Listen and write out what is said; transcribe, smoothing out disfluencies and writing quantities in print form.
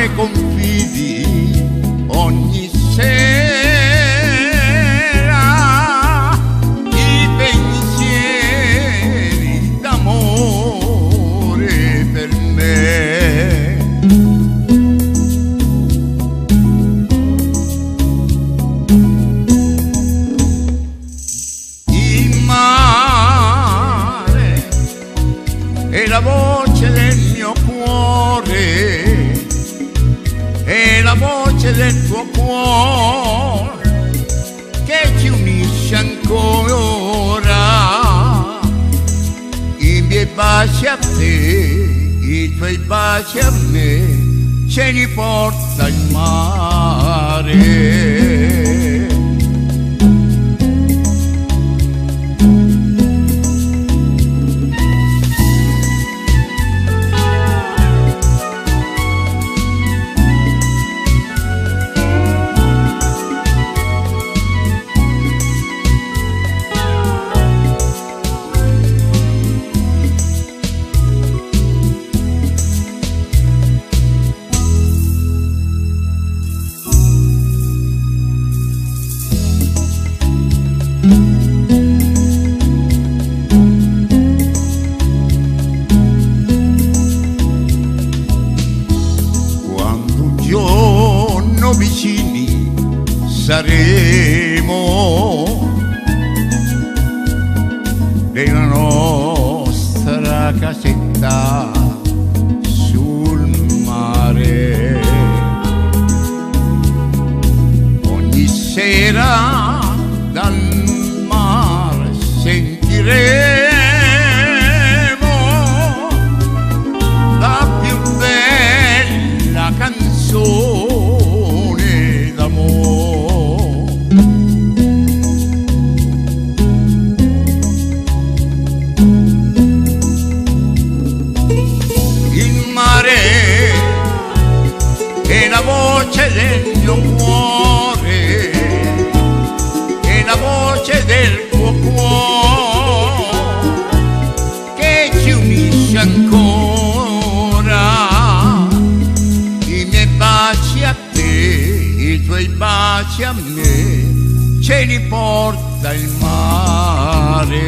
mare confidi ogni sera, i pensieri d'amore per me. Il mare è la voce del mio cuore, è la voce del tuo cuore che ci unisce ancora. I miei baci a te, i tuoi baci a me, ce li porta il mare. Vicini saremo nella nostra casetta sul mare. Ogni sera dal mare sentiremo la più bella canzone. È la voce del mio cuore, è la voce del tuo cuore che ci unisce ancora. I miei baci a te, i tuoi baci a me, ce li porta il mare.